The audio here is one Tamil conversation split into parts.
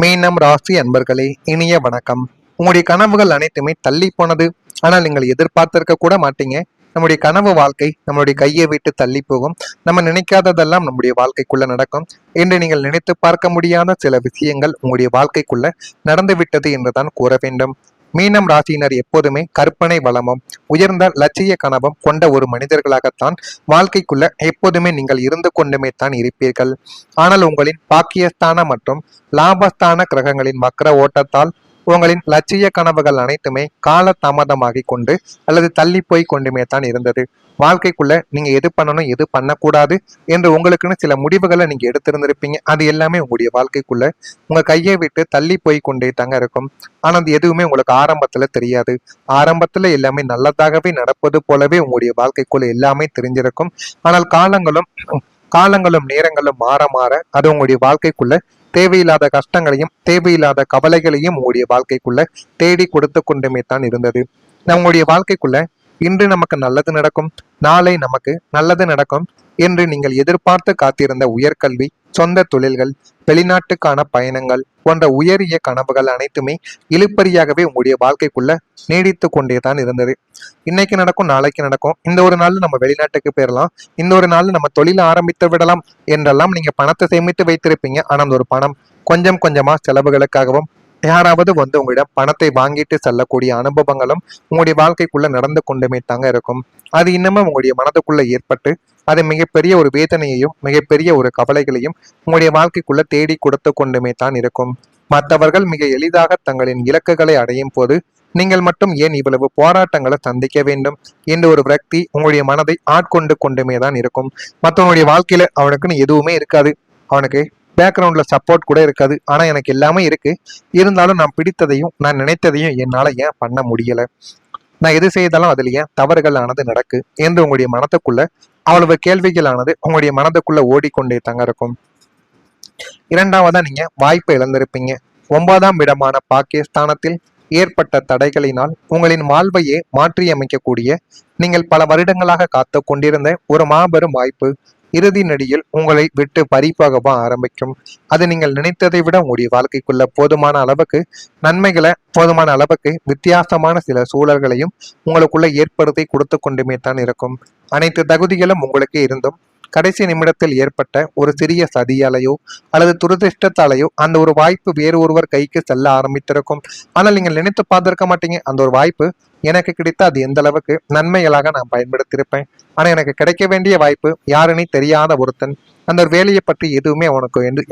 மீனம் ராசி அன்பர்களே, இனிய வணக்கம். உங்களுடைய கனவுகள் அனைத்துமே தள்ளி போனது. ஆனால் நீங்கள் எதிர்பார்த்திருக்க கூட மாட்டீங்க. நம்முடைய கனவு வாழ்க்கை நம்மளுடைய கையை விட்டு தள்ளி போகும். நம்ம நினைக்காததெல்லாம் நம்முடைய வாழ்க்கைக்குள்ள நடக்கும் என்று நீங்கள் நினைத்து பார்க்க முடியாத சில விஷயங்கள் உங்களுடைய வாழ்க்கைக்குள்ள நடந்து விட்டது என்றுதான் கூற வேண்டும். மீனம் ராசியினர் எப்போதுமே கற்பனை வளமும் உயர்ந்த லட்சிய கனவும் கொண்ட ஒரு மனிதர்களாகத்தான் வாழ்க்கைக்குள்ள எப்போதுமே நீங்கள் இருந்து கொண்டுமே தான் இருப்பீர்கள். ஆனால் உங்களின் பாக்கியஸ்தான மற்றும் லாபஸ்தான கிரகங்களின் வக்ர ஓட்டத்தால் உங்களின் லட்சிய கனவுகள் அனைத்துமே கால தாமதமாகி கொண்டு அல்லது தள்ளி போய் கொண்டுமே தான் இருந்தது. வாழ்க்கைக்குள்ள நீங்க எது பண்ணணும் எது பண்ணக்கூடாது என்று உங்களுக்குன்னு சில முடிவுகளை நீங்க எடுத்திருந்திருப்பீங்க. அது எல்லாமே உங்களுடைய வாழ்க்கைக்குள்ள உங்க கையை விட்டு தள்ளி போய் கொண்டே தாங்க இருக்கும். ஆனா அது எதுவுமே உங்களுக்கு ஆரம்பத்துல தெரியாது. ஆரம்பத்துல எல்லாமே நல்லதாகவே நடப்பது போலவே உங்களுடைய வாழ்க்கைக்குள்ள எல்லாமே தெரிஞ்சிருக்கும். ஆனால் காலங்களும் நேரங்களும் மாற மாற அது உங்களுடைய வாழ்க்கைக்குள்ள தேவையில்லாத கஷ்டங்களையும் தேவையில்லாத கவலைகளையும் உங்களுடைய வாழ்க்கைக்குள்ள தேடி கொடுத்து கொண்டுமே தான் இருந்தது. உங்களுடைய வாழ்க்கைக்குள்ள இன்று நமக்கு நல்லது நடக்கும், நாளை நமக்கு நல்லது நடக்கும் என்று நீங்கள் எதிர்பார்த்து காத்திருந்த உயர்கல்வி, சொந்த தொழில்கள், வெளிநாட்டுக்கான பயணங்கள் போன்ற உயரிய கனவுகள் அனைத்துமே இழுப்பறியாகவே உங்களுடைய வாழ்க்கைக்குள்ள நீடித்து கொண்டே தான் இருந்தது. இன்னைக்கு நடக்கும், நாளைக்கு நடக்கும், இந்த ஒரு நாள் நம்ம வெளிநாட்டுக்கு போயிடலாம், இந்த ஒரு நாள் நம்ம தொழிலை ஆரம்பித்து விடலாம் என்றெல்லாம் நீங்க பணத்தை சேமித்து வைத்திருப்பீங்க. ஆனா அந்த ஒரு பணம் கொஞ்சம் கொஞ்சமா செலவுகளுக்காகவும் யாராவது உங்களிடம் பணத்தை வாங்கிட்டு செல்லக்கூடிய அனுபவங்களும் உங்களுடைய வாழ்க்கைக்குள்ள நடந்து கொண்டுமே தாங்க இருக்கும். அது இன்னமும் உங்களுடைய மனதுக்குள்ள ஏற்பட்டு அது மிகப்பெரிய ஒரு வேதனையையும் மிகப்பெரிய ஒரு கவலைகளையும் உங்களுடைய வாழ்க்கைக்குள்ள தேடி கொடுத்து கொண்டுமே தான் இருக்கும். மற்றவர்கள் மிக எளிதாக தங்களின் இலக்குகளை அடையும் போது நீங்கள் மட்டும் ஏன் இவ்வளவு போராட்டங்களை சந்திக்க வேண்டும் என்ற ஒரு விரக்தி உங்களுடைய மனதை ஆட்கொண்டு கொண்டுமே தான் இருக்கும். மற்றவனுடைய வாழ்க்கையில அவனுக்குன்னு எதுவுமே இருக்காது, அவனுக்கு பேக்ரவுண்ட்ல சப்போர்ட் கூட இருக்காது. ஆனா எனக்கு எல்லாமே இருக்கு, இருந்தாலும் நான் பிடித்ததையும் நான் நினைத்ததையும் என்னால ஏன் பண்ண முடியல, நான் எது செய்தாலும் அதுல ஏன் தவறுகள் ஆனது நடக்கு என்று உங்களுடைய மனதுக்குள்ள அவ்வளவு கேள்விகளானது உங்களுடைய மனதுக்குள்ள ஓடிக்கொண்டே தங்க இருக்கும். இரண்டாவதா நீங்க வாய்ப்பை இழந்திருப்பீங்க. 9ஆம் இடமான பாக்கியஸ்தானத்தில் ஏற்பட்ட தடைகளினால் உங்களின் வாழ்வையே மாற்றியமைக்கக்கூடிய நீங்கள் பல வருடங்களாக காத்து கொண்டிருந்த ஒரு மாபெரும் வாய்ப்பு இறுதி நடியில் உங்களை விட்டு பறிப்பாகவா ஆரம்பிக்கும். அது நீங்கள் நினைத்ததை விட உங்களுடைய வாழ்க்கைக்குள்ள போதுமான அளவுக்கு நன்மைகளை, போதுமான அளவுக்கு வித்தியாசமான சில சூழல்களையும் உங்களுக்குள்ள ஏற்படுத்தி கொடுத்து கொண்டுமே தான் இருக்கும். அனைத்து தகுதிகளும் உங்களுக்கு இருந்தும் கடைசி நிமிடத்தில் ஏற்பட்ட ஒரு சிறிய சதியாலையோ அல்லது துரதிருஷ்டத்தாலேயோ அந்த ஒரு வாய்ப்பு வேறு ஒருவர் கைக்கு செல்ல ஆரம்பித்திருக்கும். ஆனால் நீங்கள் நினைத்து பார்த்திருக்க மாட்டீங்க, அந்த ஒரு வாய்ப்பு எனக்கு கிடைத்த அது எந்த அளவுக்கு நன்மைகளாக நான் பயன்படுத்தியிருப்பேன். ஆனா எனக்கு கிடைக்க வேண்டிய வாய்ப்பு யாருன்னே தெரியாத ஒருத்தன், அந்த ஒரு வேலையை பற்றி எதுவுமே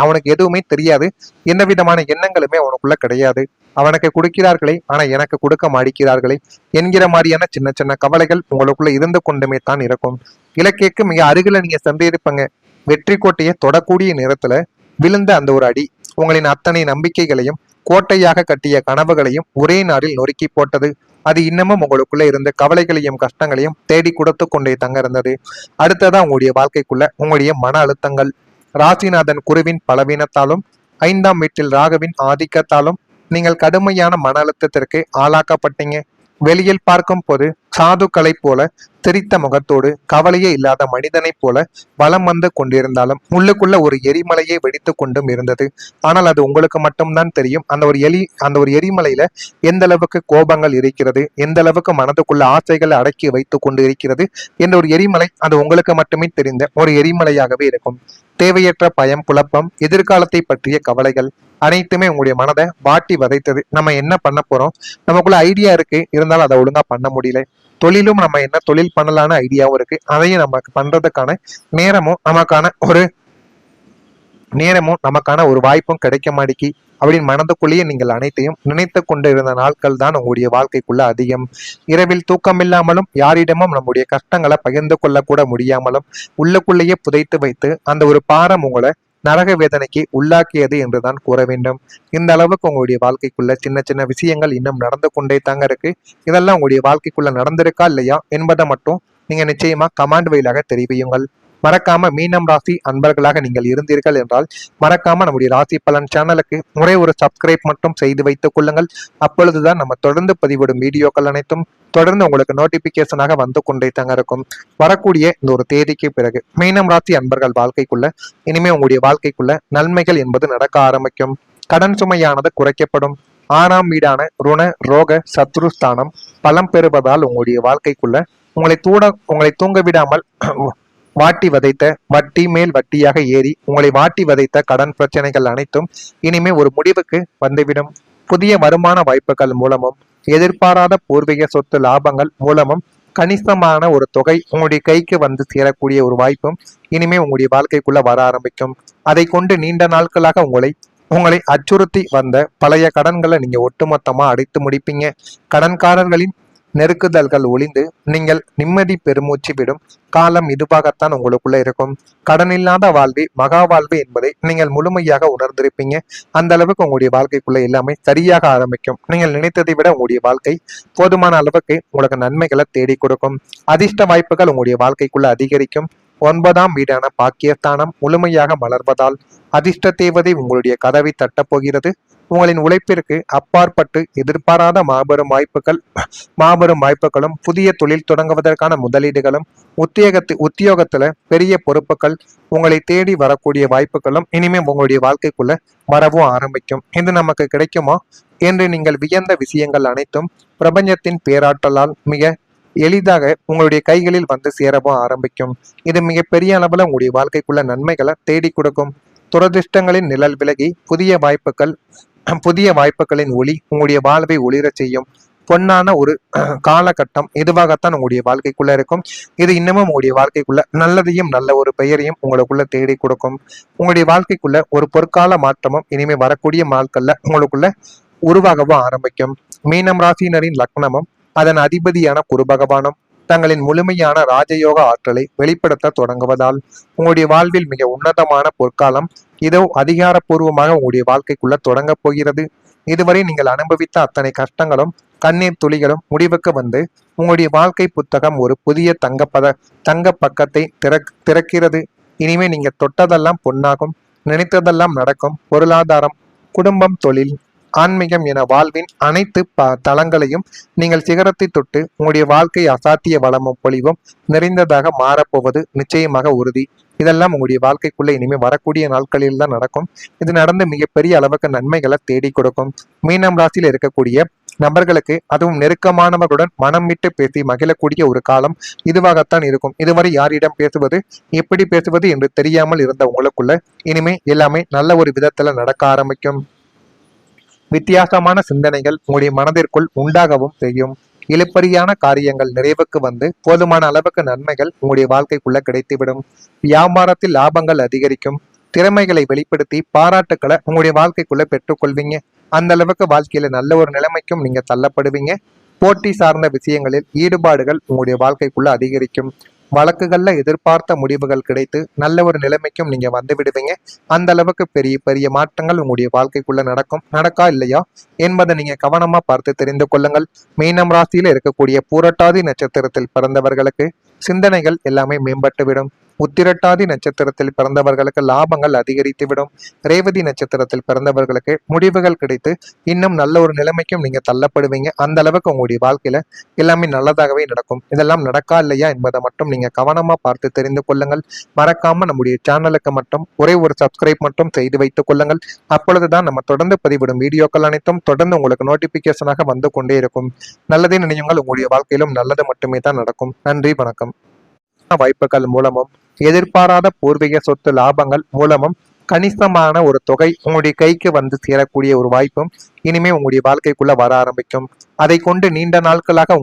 அவனுக்கு எதுவுமே தெரியாது, எந்த விதமான எண்ணங்களுமே அவனுக்குள்ள கிடையாது. அவனுக்கு கொடுக்கிறார்களே ஆனா எனக்கு கொடுக்க மாடிக்கிறார்களே என்கிற மாதிரியான சின்ன சின்ன கவலைகள் உங்களுக்குள்ள இருந்து கொண்டுமே தான் இருக்கும். இலக்கிற்கு மிக அருகில நீங்க சென்றிருப்பங்க. வெற்றி கோட்டையை தொடக்கூடிய நேரத்துல விழுந்த அந்த ஒரு அடி உங்களின் அத்தனை நம்பிக்கைகளையும் கோட்டையாக கட்டிய கனவுகளையும் ஒரே நாளில் நொறுக்கி போட்டது. அது இன்னமும் உங்களுக்குள்ள இருந்த கவலைகளையும் கஷ்டங்களையும் தேடி கொடுத்து கொண்டே தங்க இருந்தது. அடுத்ததான் உங்களுடைய வாழ்க்கைக்குள்ள உங்களுடைய மன அழுத்தங்கள், ராசிநாதன் குருவின் பலவீனத்தாலும் 5ஆம் வீட்டில் ராகுவின் ஆதிக்கத்தாலும் நீங்கள் கடுமையான மன அழுத்தத்திற்கு ஆளாக்கப்பட்டீங்க. வெளியில் பார்க்கும் போது சாதுக்களை போல சிரித்த முகத்தோடு கவலையே இல்லாத மனிதனைப் போல வலம் வந்து கொண்டிருந்தாலும் உள்ளுக்குள்ள ஒரு எரிமலையை வெடித்து கொண்டும் இருந்தது. ஆனால் அது உங்களுக்கு மட்டும்தான் தெரியும். அந்த ஒரு எரிமலையில எந்த அளவுக்கு கோபங்கள் இருக்கிறது, எந்த அளவுக்கு மனதுக்குள்ள ஆசைகளை அடக்கி வைத்து கொண்டு இருக்கிறது என்ற ஒரு எரிமலை அது உங்களுக்கு மட்டுமே தெரிந்த ஒரு எரிமலையாகவே இருக்கும். தேவையற்ற பயம், குழப்பம், எதிர்காலத்தை பற்றிய கவலைகள் அனைத்துமே உங்களுடைய மனதை வாட்டி வதைத்தது. நம்ம என்ன பண்ண போறோம், நமக்குள்ள ஐடியா இருக்கு, இருந்தாலும் அதை ஒழுங்கா பண்ண முடியல. தொழிலும் நம்ம என்ன தொழில் பண்ணலான்னு ஐடியாவும் இருக்கு, அதையும் நமக்கு பண்றதுக்கான நமக்கான ஒரு வாய்ப்பும் கிடைக்க மாட்டேங்கி அப்படின்னு மனதுக்குள்ளேயே நீங்கள் அனைத்தையும் நினைத்து கொண்டு இருந்த நாட்கள் தான் உங்களுடைய வாழ்க்கைக்குள்ள அதிகம். இரவில் தூக்கமில்லாமலும் யாரிடமும் நம்முடைய கஷ்டங்களை பகிர்ந்து கொள்ள கூட முடியாமலும் உள்ளுக்குள்ளேயே புதைத்து வைத்து அந்த ஒரு பாரம் உங்களை நரக வேதனைக்கு உள்ளாக்கியது என்றுதான் கூற வேண்டும். இந்த அளவுக்கு உங்களுடைய வாழ்க்கைக்குள்ள சின்ன சின்ன விஷயங்கள் இன்னும் நடந்து கொண்டே தாங்க இருக்கு. இதெல்லாம் உங்களுடைய வாழ்க்கைக்குள்ள நடந்திருக்கா இல்லையா என்பதை மட்டும் நீங்க நிச்சயமா கமாண்ட் வழியாக தெரிவியுங்கள். மறக்காம மீனம் ராசி அன்பர்களாக நீங்கள் இருந்தீர்கள் என்றால் மறக்காம நம்முடைய ராசி பலன் சேனலுக்கு ஒரே ஒரு சப்ஸ்கிரைப் மட்டும் செய்து வைத்துக் கொள்ளுங்கள். அப்பொழுதுதான் நம்ம தொடர்ந்து பதிவிடும் வீடியோக்கள் அனைத்தும் தொடர்ந்து உங்களுக்கு நோட்டிபிகேஷனாக வந்து கொண்டே தாங்க இருக்கும். வரக்கூடிய இந்த ஒரு தேதிக்கு பிறகு மீனம் ராசி அன்பர்கள் வாழ்க்கைக்குள்ள இனிமே உங்களுடைய வாழ்க்கைக்குள்ள நன்மைகள் என்பது நடக்க ஆரம்பிக்கும். கடன் சுமையானது குறைக்கப்படும். 6ஆம் வீடான ருண ரோக சத்ருஸ்தானம் பலம் பெறுவதால் உங்களுடைய வாழ்க்கைக்குள்ள உங்களை தூங்க விடாமல் வாட்டி வதைத்த வட்டி மேல் வட்டியாக ஏறி உங்களை வாட்டி வதைத்த கடன் பிரச்சனைகள் அனைத்தும் இனிமே ஒரு முடிவுக்கு வந்துவிடும். புதிய வருமான வாய்ப்புகள் மூலமும் எதிர்பாராத பூர்வீக சொத்து லாபங்கள் மூலமும் கணிசமான ஒரு தொகை உங்களுடைய கைக்கு வந்து சேரக்கூடிய ஒரு வாய்ப்பும் இனிமே உங்களுடைய வாழ்க்கைக்குள்ள வர ஆரம்பிக்கும். அதை கொண்டு நீண்ட நாட்களாக உங்களை அச்சுறுத்தி வந்த பழைய கடன்களை நீங்க ஒட்டுமொத்தமா அடைத்து முடிப்பீங்க. கடன்காரர்களின் நெருக்குதல்கள் ஒளிந்து நீங்கள் நிம்மதி பெருமூச்சு விடும் காலம் இதுவாகத்தான் உங்களுக்குள்ள இருக்கும். கடன் இல்லாத வாழ்வே மகா வாழ்வு என்பதை நீங்கள் முழுமையாக உணர்ந்திருப்பீங்க. அந்த அளவுக்கு உங்களுடைய வாழ்க்கைக்குள்ள எல்லாமே சரியாக ஆரம்பிக்கும். நீங்கள் நினைத்ததை விட உங்களுடைய வாழ்க்கை போதுமான அளவுக்கு உங்களுக்கு நன்மைகளை தேடி கொடுக்கும். அதிர்ஷ்ட வாய்ப்புகள் உங்களுடைய வாழ்க்கைக்குள்ள அதிகரிக்கும். 9ஆம் வீடான பாக்கியஸ்தானம் முழுமையாக மலர்வதால் அதிர்ஷ்ட தேவதை உங்களுடைய கதவை தட்டப்போகிறது. உங்களின் உழைப்பிற்கு அப்பாற்பட்டு எதிர்பாராத மாபெரும் வாய்ப்புகளும் புதிய தொழில் தொடங்குவதற்கான முதலீடுகளும் உத்தியோகத்துல பெரிய பொறுப்புகள் உங்களை தேடி வரக்கூடிய வாய்ப்புகளும் இனிமே உங்களுடைய வாழ்க்கைக்குள்ள வரவும் ஆரம்பிக்கும். இது நமக்கு கிடைக்குமா என்று நீங்கள் வியந்த விஷயங்கள் அனைத்தும் பிரபஞ்சத்தின் பேராற்றலால் மிக எளிதாக உங்களுடைய கைகளில் வந்து சேரவும் ஆரம்பிக்கும். இது மிகப்பெரிய அளவுல உங்களுடைய வாழ்க்கைக்குள்ள நன்மைகளை தேடி கொடுக்கும். துரதிர்ஷ்டங்களின் நிழல் விலகி புதிய வாய்ப்புகளின் ஒளி உங்களுடைய வாழ்வை ஒளிரச் செய்யும். பொன்னான ஒரு காலகட்டம் இதுவாகத்தான் உங்களுடைய வாழ்க்கைக்குள்ள இருக்கும். இது இன்னமும் உங்களுடைய வாழ்க்கைக்குள்ள நல்லதையும் நல்ல ஒரு பெயரையும் உங்களுக்குள்ள தேடி கொடுக்கும். உங்களுடைய வாழ்க்கைக்குள்ள ஒரு பொற்கால மாற்றமும் இனிமே வரக்கூடிய நாட்கள்ல உங்களுக்குள்ள உருவாகவும் ஆரம்பிக்கும். மீனம் ராசியினரின் லக்னமும் அதன் அதிபதியான குரு பகவானும் தங்களின் முழுமையான ராஜயோக ஆற்றலை வெளிப்படுத்த தொடங்குவதால் உங்களுடைய வாழ்வில் மிக உன்னதமான பொற்காலம் இதோ அதிகாரப்பூர்வமாக உங்களுடைய வாழ்க்கைக்குள்ள தொடங்க போகிறது. இதுவரை நீங்கள் அனுபவித்த அத்தனை கஷ்டங்களும் கண்ணீர் துளிகளும் முடிவுக்கு வந்து உங்களுடைய வாழ்க்கை புத்தகம் ஒரு புதிய தங்க பக்கத்தை திறக்கிறது. இனிமே நீங்க தொட்டதெல்லாம் பொன்னாகும், நினைத்ததெல்லாம் நடக்கும். பொருளாதாரம், குடும்பம், தொழில், ஆன்மீகம் என வாழ்வின் அனைத்து தளங்களையும் நீங்கள் சிகரத்தை தொட்டு உங்களுடைய வாழ்க்கை அசாத்திய வளமும் பொலிவும் நிறைந்ததாக மாறப்போவது நிச்சயமாக உறுதி. இதெல்லாம் உங்களுடைய வாழ்க்கைக்குள்ள இனிமே வரக்கூடிய நாட்களில் தான் நடக்கும். இது நடந்து மிகப்பெரிய அளவுக்கு நன்மைகளை தேடி கொடுக்கும். மீனம் ராசியில் இருக்கக்கூடிய நபர்களுக்கு அதுவும் நெருக்கமானவர்களுடன் மனம் விட்டு பேசி மகிழக்கூடிய ஒரு காலம் இதுவாகத்தான் இருக்கும். இதுவரை யாரிடம் பேசுவது, எப்படி பேசுவது என்று தெரியாமல் இருந்த உங்களுக்குள்ள இனிமே எல்லாமே நல்ல ஒரு விதத்துல நடக்க ஆரம்பிக்கும். வித்தியாசமான சிந்தனைகள் உங்களுடைய மனதிற்குள் உண்டாகவும் செய்யும். இழுப்பறியான காரியங்கள் நிறைவுக்கு வந்து போதுமான அளவுக்கு நன்மைகள் உங்களுடைய வாழ்க்கைக்குள்ள கிடைத்துவிடும். வியாபாரத்தில் லாபங்கள் அதிகரிக்கும். திறமைகளை வெளிப்படுத்தி பாராட்டுக்களை உங்களுடைய வாழ்க்கைக்குள்ள பெற்றுக்கொள்வீங்க. அந்த அளவுக்கு வாழ்க்கையில நல்ல ஒரு நிலைமைக்கும் நீங்க தள்ளப்படுவீங்க. போட்டி சார்ந்த விஷயங்களில் ஈடுபாடுகள் உங்களுடைய வாழ்க்கைக்குள்ள அதிகரிக்கும். வழக்குகள்ல எதிர்பார்த்த முடிவுகள் கிடைத்து நல்ல ஒரு நிலைமைக்கும் நீங்க வந்து விடுவீங்க. அந்த அளவுக்கு பெரிய பெரிய மாற்றங்கள் உங்களுடைய வாழ்க்கைக்குள்ள நடக்கா இல்லையா என்பதை நீங்க கவனமா பார்த்து தெரிந்து கொள்ளுங்கள். மீனம் ராசியில இருக்கக்கூடிய பூரட்டாதி நட்சத்திரத்தில் பிறந்தவர்களுக்கு சிந்தனைகள் எல்லாமே மேம்பட்டுவிடும். உத்திரட்டாதி நட்சத்திரத்தில் பிறந்தவர்களுக்கு லாபங்கள் அதிகரித்துவிடும். ரேவதி நட்சத்திரத்தில் பிறந்தவர்களுக்கு முடிவுகள் கிடைத்து இன்னும் நல்ல ஒரு நிலைமைக்கும் நீங்க தள்ளப்படுவீங்க. அந்த அளவுக்கு உங்களுடைய வாழ்க்கையில எல்லாமே நல்லதாகவே நடக்கும். இதெல்லாம் நடக்கா இல்லையா என்பதை மட்டும் நீங்க கவனமா பார்த்து தெரிந்து கொள்ளுங்கள். மறக்காம நம்முடைய சேனலுக்கு மட்டும் ஒரே ஒரு சப்ஸ்கிரைப் மட்டும் செய்து வைத்துக் கொள்ளுங்கள். அப்பொழுதுதான் நம்ம தொடர்ந்து பதிவிடும் வீடியோக்கள் அனைத்தும் தொடர்ந்து உங்களுக்கு நோட்டிபிகேஷனாக வந்து கொண்டே இருக்கும். நல்லதே நினையுங்கள், உங்களுடைய வாழ்க்கையிலும் நல்லது மட்டுமே தான் நடக்கும். நன்றி, வணக்கம். வாய்ப்புகள் மூலமும் எதிர்பாராத பூர்வீக சொத்து லாபங்கள் மூலமும் கணிசமான ஒரு தொகை உங்களுடைய கைக்கு வந்து சேரக்கூடிய ஒரு வாய்ப்பும் இனிமே உங்களுடைய வாழ்க்கைக்குள்ள வர ஆரம்பிக்கும். அதை கொண்டு நீண்ட நாட்களாக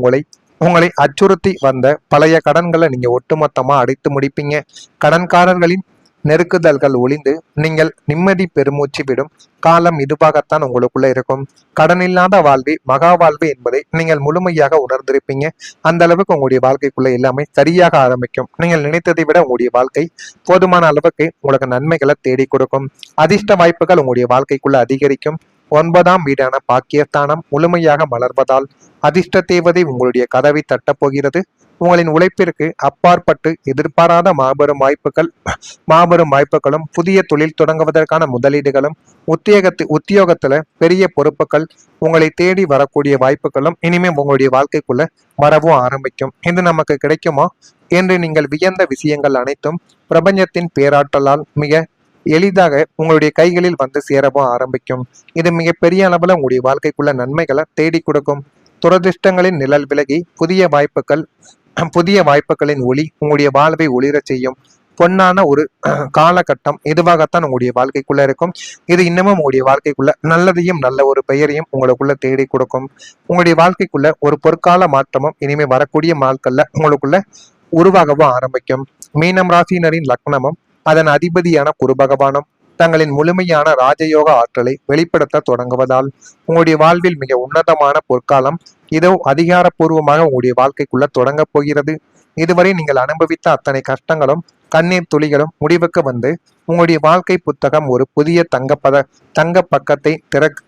உங்களை அச்சுறுத்தி வந்த பழைய கடன்களை நீங்க ஒட்டுமொத்தமா அடைத்து முடிப்பீங்க. கடன்காரர்களின் நெருக்குதல்கள் ஒளிந்து நீங்கள் நிம்மதி பெருமூச்சு விடும் காலம் இதுவாகத்தான் உங்களுக்குள்ள இருக்கும். கடன் இல்லாத வாழ்வே மகா வாழ்வு என்பதை நீங்கள் முழுமையாக உணர்ந்திருப்பீங்க. அந்த அளவுக்கு உங்களுடைய வாழ்க்கைக்குள்ள எல்லாமே சரியாக ஆரம்பிக்கும். நீங்கள் நினைத்ததை விட உங்களுடைய வாழ்க்கை போதுமான அளவுக்கு உங்களுக்கு நன்மைகளை தேடி கொடுக்கும். அதிர்ஷ்ட வாய்ப்புகள் உங்களுடைய வாழ்க்கைக்குள்ள அதிகரிக்கும். 9ஆம் வீடான பாக்கியஸ்தானம் முழுமையாக மலர்வதால் அதிர்ஷ்ட தேவதை உங்களுடைய கதவை தட்டப்போகிறது. உங்களின் உழைப்பிற்கு அப்பாற்பட்டு எதிர்பாராத மாபெரும் வாய்ப்புகளும் புதிய தொழில் தொடங்குவதற்கான முதலீடுகளும் உத்தியோகத்துல பெரிய பொறுப்புகள் உங்களை தேடி வரக்கூடிய வாய்ப்புகளும் இனிமே உங்களுடைய வாழ்க்கைக்குள்ள வரவும் ஆரம்பிக்கும். இது நமக்கு கிடைக்குமா என்று நீங்கள் வியந்த விஷயங்கள் அனைத்தும் பிரபஞ்சத்தின் பேராற்றலால் மிக எளிதாக உங்களுடைய கைகளில் வந்து சேரவும் ஆரம்பிக்கும். இது மிகப்பெரிய அளவுல உங்களுடைய வாழ்க்கைக்குள்ள நன்மைகளை தேடி கொடுக்கும். துரதிர்ஷ்டங்களின் நிழல் விலகி புதிய வாய்ப்புகளின் ஒளி உங்களுடைய வாழ்வை ஒளிரச் செய்யும். பொன்னான ஒரு காலகட்டம் இதுவாகத்தான் உங்களுடைய வாழ்க்கைக்குள்ள இருக்கும். இது இன்னமும் உங்களுடைய வாழ்க்கைக்குள்ள நல்லதையும் நல்ல ஒரு பெயரையும் உங்களுக்குள்ள தேடி கொடுக்கும். உங்களுடைய வாழ்க்கைக்குள்ள ஒரு பொற்கால மாற்றமும் இனிமே வரக்கூடிய நாட்கள்ல உங்களுக்குள்ள உருவாகவும் ஆரம்பிக்கும். மீனம் ராசியினரின் லக்னமும் அதன் அதிபதியான குரு பகவானும் தங்களின் முழுமையான ராஜயோக ஆற்றலை வெளிப்படுத்த தொடங்குவதால் உங்களுடைய வாழ்வில் மிக உன்னதமான பொற்காலம் இதோ அதிகாரப்பூர்வமாக உங்களுடைய வாழ்க்கைக்குள்ள தொடங்கப் போகிறது. இதுவரை நீங்கள் அனுபவித்த அத்தனை கஷ்டங்களும் கண்ணீர் துளிகளும் முடிவுக்கு வந்து உங்களுடைய வாழ்க்கை புத்தகம் ஒரு புதிய தங்க பக்கத்தை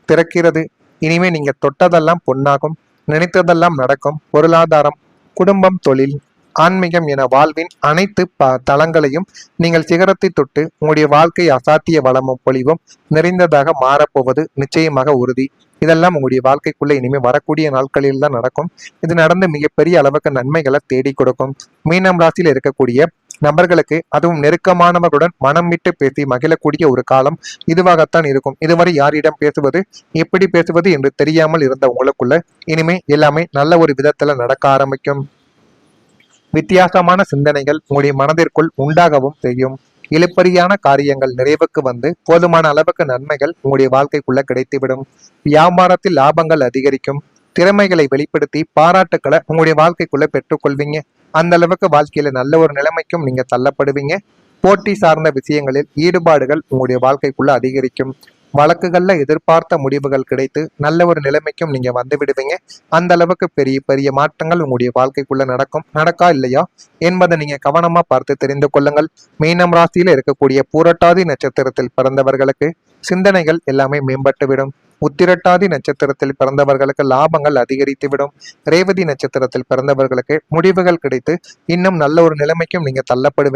திறக்கிறது. இனிமே நீங்க தொட்டதெல்லாம் பொன்னாகும், நினைத்ததெல்லாம் நடக்கும். பொருளாதாரம், குடும்பம், தொழில், ஆன்மீகம் என வாழ்வின் அனைத்து தளங்களையும் நீங்கள் சிகரத்தை தொட்டு உங்களுடைய வாழ்க்கை அசாத்திய வளமும் பொலிவும் நிறைந்ததாக மாறப்போவது நிச்சயமாக உறுதி. இதெல்லாம் உங்களுடைய வாழ்க்கைக்குள்ள இனிமே வரக்கூடிய நாட்களில் தான் நடக்கும். இது நடந்து மிகப்பெரிய அளவுக்கு நன்மைகளை தேடி கொடுக்கும். மீனம் ராசியில் இருக்கக்கூடிய நபர்களுக்கு, அதுவும் நெருக்கமானவர்களுடன் மனம் விட்டு பேசி மகிழக்கூடிய ஒரு காலம் இதுவாகத்தான் இருக்கும். இதுவரை யாரிடம் பேசுவது, எப்படி பேசுவது என்று தெரியாமல் இருந்த உங்களுக்குள்ள இனிமே எல்லாமே நல்ல ஒரு விதத்துல நடக்க ஆரம்பிக்கும். வித்தியாசமான சிந்தனைகள் உங்களுடைய மனதிற்குள் உண்டாகவும் செய்யும். இழுப்பறியான காரியங்கள் நிறைவுக்கு வந்து போதுமான அளவுக்கு நன்மைகள் உங்களுடைய வாழ்க்கைக்குள்ள கிடைத்துவிடும். வியாபாரத்தில் லாபங்கள் அதிகரிக்கும். திறமைகளை வெளிப்படுத்தி பாராட்டுக்களை உங்களுடைய வாழ்க்கைக்குள்ள பெற்றுக்கொள்வீங்க. அந்த அளவுக்கு வாழ்க்கையில நல்ல ஒரு நிலைமைக்கும் நீங்க தள்ளப்படுவீங்க. போட்டி சார்ந்த விஷயங்களில் ஈடுபாடுகள் உங்களுடைய வாழ்க்கைக்குள்ள அதிகரிக்கும். வழக்குகள்ல எதிர்பார்த்த முடிவுகள் கிடைத்து நல்ல ஒரு நிலைமைக்கும் நீங்க வந்து விடுவீங்க. அந்த அளவுக்கு பெரிய பெரிய மாற்றங்கள் உங்களுடைய வாழ்க்கைக்குள்ள நடக்கா இல்லையா என்பதை நீங்க கவனமா பார்த்து தெரிந்து கொள்ளுங்கள். மீனம் ராசியில இருக்கக்கூடிய பூரட்டாதி நட்சத்திரத்தில் பிறந்தவர்களுக்கு சிந்தனைகள் எல்லாமே மேம்பட்டுவிடும். உத்திரட்டாதி நட்சத்திரத்தில் பிறந்தவர்களுக்கு லாபங்கள் அதிகரித்துவிடும். ரேவதி நட்சத்திரத்தில் பிறந்தவர்களுக்கு முடிவுகள் கிடைத்து இன்னும் நல்ல ஒரு நிலைமைக்கும் நீங்க தள்ளப்படுவீங்க.